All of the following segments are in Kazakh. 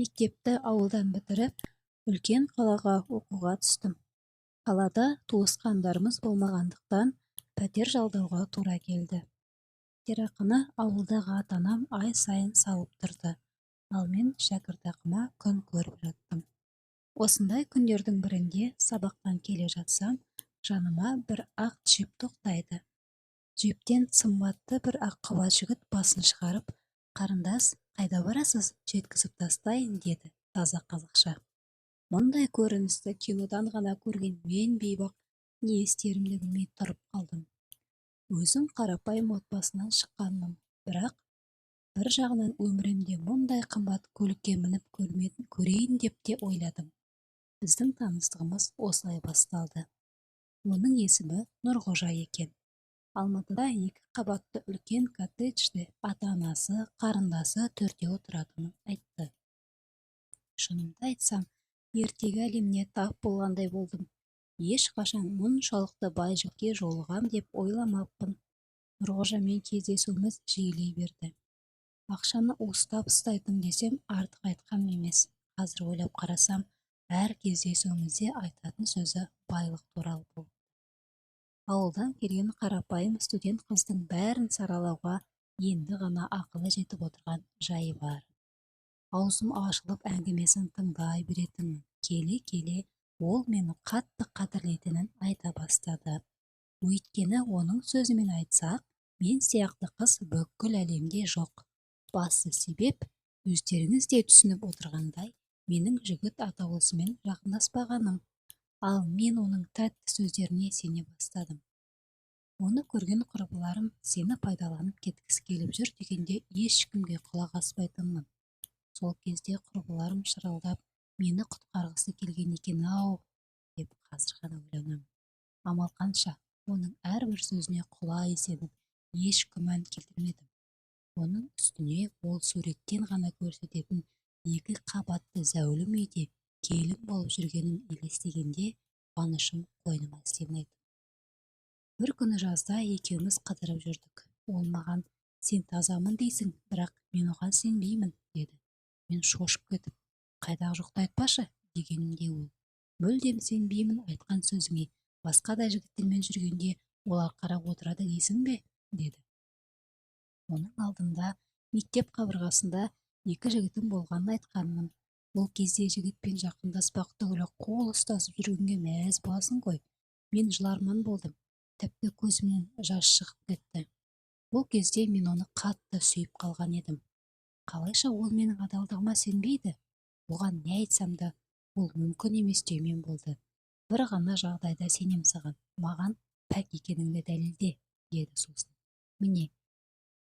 Мектепті ауылдан бітіріп, үлкен қалаға оқуға түстім. Қалада туысқандарымыз болмағандықтан пәтер жалдауға тура келді. Пәтерақыны ауылдағы ата-анам ай сайын салып тұрды, ал мен шәкіртақыма күн көріп жаттым. Осындай күндердің бірінде сабақтан келе жатсам, жаныма бір ақ джип тоқтайды. Джиптен сымбатты бір аққұба жігіт басын шығарып, «Қарындас, қайда барасыз? Жеткізіп тастайын», деді таза қазақша. Мұндай көріністі кинодан ғана көрген мен бейбақ не істерімді білмей тұрып қалдым. Өзім қарапайым отбасынан шыққанмын, бірақ бір жағынан өмірімде мұндай қымбат көлікке мініп көрейін деп те ойладым. Біздің таныстығымыз осылай басталды. Оның есімі Нұрғожа екен. Алматыда 2 қабатты үлкен коттеджде ата-анасы, қарындасы төртеу тұратынын айтты. Шынымды айтсам, ертегі әлеміне тап болғандай болдым. Ешқашан мұншалықты бай жігітке жолығам деп ойламаппын. Нұрғожамен кездесуіміз жиілей берді. Ақшаны уыстап ұстайтын десем артық айтқаным емес. Қазір ойлап қарасам, әр кездесуімізде айтатын сөзі байлық туралы болды. Ауылдан келген қарапайым студент қыздың бәрін саралауға енді ғана ақылы жетіп отырған жайы бар. Аузым ашылып әңгімесін тыңдай беретінмін. Келе-келе ол мені қатты қадірлейтінін айта бастады. Өйткені оның сөзімен айтсақ, мен сияқты қыз бүкіл әлемде жоқ. Басты себеп, өздеріңіз де түсініп отырғандай, менің жігіт атаулысымен жақындаспағаным. Ал мен оның тәтті сөздеріне сене бастадым. Оны көрген құрбыларым сені пайдаланып кеткісі келіп жүр дегенде ешкімге құлақ аспайтынмын. Сол кезде құрбыларым шырылдап, мені құтқарғысы келген екен-ау, деп қазір ғана ойланамын. Амал қанша, оның әрбір сөзіне құлақ есеніп, еш күмән келтірмедім. Оның үстіне ол суреттен ғана көрсететін 2 қабатты зәулім үйде келін болып жүргенін елестегенде қуанышым қойныма сыймайды. Бір күні жазда екеуміз қыдырып жүрдік. Ол маған, сен тазамын дейсің, бірақ мен оған сенбеймін, деді. Мен шошып кетіп, қайдағы жоқты айтпашы, дегенімде ол, мүлдем сенбеймін айтқан сөзіңе, басқа да жігіттермен жүргенде олар қарап отырады дейсің бе, деді. Оның алдында мектеп қабырғасында 2 жігітім болғанын айтқанмын. Ол кезде жігітпен жақындаспақ түгілі қол ұстасып жүргенге мәз боласың ғой. Мен жыларман болдым. Тіпті көзімнен жас шығып кетті. Ол кезде мен оны қатты сүйіп қалған едім. Қалайша ол менің адалдығыма сенбейді? Оған не айтсам да, ол мүмкін емес деумен болды. Бір ғана жағдайда сенем саған, маған пәк екеніңді дәлелде, деді сосын. Міне,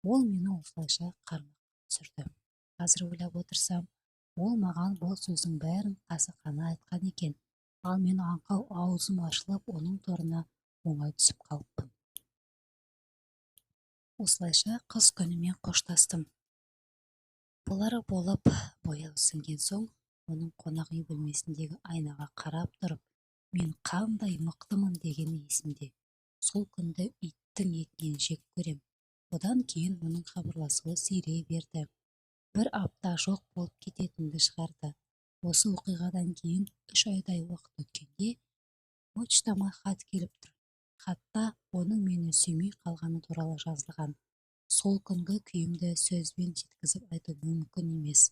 ол мені осылайша қармаққа түсірді. Қазір ойлап отырсам, ол маған бұл сөздің бәрін қасақана айтқан екен. Ал мен аңқау аузым ашылып, оның торына оңай түсіп қалыппын. Осылайша қыз күнімен қоштастым. Болары болып, бояу сіңген соң, оның қонақ үй бөлмесіндегі айнаға қарап тұрып, мен қандай мықтымын дегені есімде. Сол күнді иттің етінен жек көрем. Одан кейін оның хабарласуы сирей берді. Бір апта жоқ болып кететінді шығарды. Осы оқиғадан кейін 3 айдай уақыт өткенде почтама хат келіп тұр. Хатта оның мені сүймей қалғаны туралы жазылған. Сол күнгі күйімді сөзбен жеткізіп айту мүмкін емес.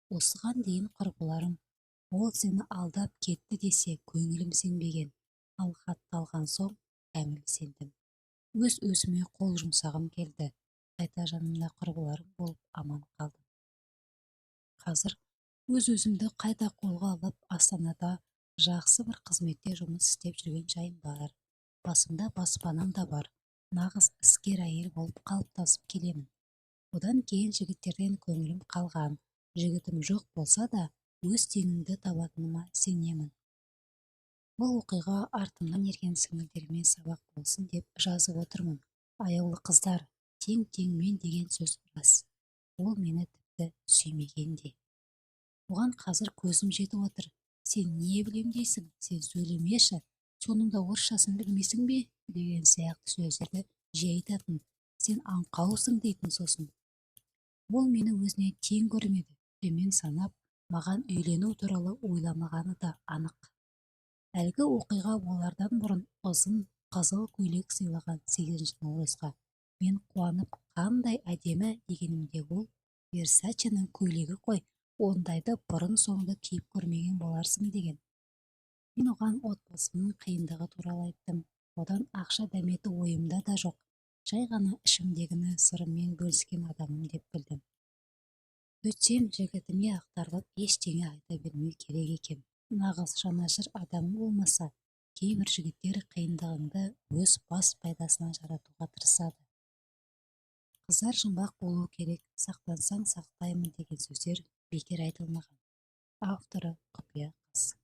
Осыған дейін құрбыларым, ол сені алдап кетті десе, көңілім сенбеген. Ал хатты алған соң кәміл сендім. Өз-өзіме қол жұмсағым келді. Қайта жанымда құрбыларым болып аман қалдым. Қазір өз-өзімді қайта қолға алып, Астанада жақсы бір қызметте жұмыс істеп жүрген жайым бар. Басымда баспанам да бар. Нағыз іскер әйел болып қалыптасып келемін. Одан кейін жігіттерден көңілім қалған. Жігітім жоқ болса да, өз теңімді табатыныма сенемін. Бұл оқиға артымнан ерген сіңілдеріме сабақ болсын деп жазып отырмын. Аяулы қыздар, тең-тең мен деген сөз рас. Ол мені тіпті сүймеген де. Оған қазір көзім жетіп отыр. Сен не білем дейсің? Сен сөйлемеші. Соныңда орысшасын білмейсің бе? Деген сияқты сөздерді жиі айтатын. Сен аңқаусың дейтін сосын. Ол мені өзіне тең көрмеді. Төмен санап, маған үйлену туралы ойламағаны да анық. Әлгі оқиға олардан бұрын ұзын қызыл көйлек сыйлаған 8-ші наурызға мен қуанып қандай әдемі дегенімде ол Версаченің көйлегі қой, ондайды бұрын-соңды киіп көрмеген боларсың деген. Мен оған отбасымның қиындығы туралы айттым. Одан ақша дәметі ойымда да жоқ. Жай ғана ішімдегіні сырыммен бөліскен адамым деп білдім. Өйтсем жігітіме ақтарылып ештеңе айта бермеу керек екен. Нағыз жанашыр адамы болмаса, кейбір жігіттер қиындығыңды өз бас пайдасына жаратуға тырысады. Қыздар жұмбақ болу керек, сақтансаң сақтаймын деген сөздер бекер айтылмаған. Авторы Құпия қыз.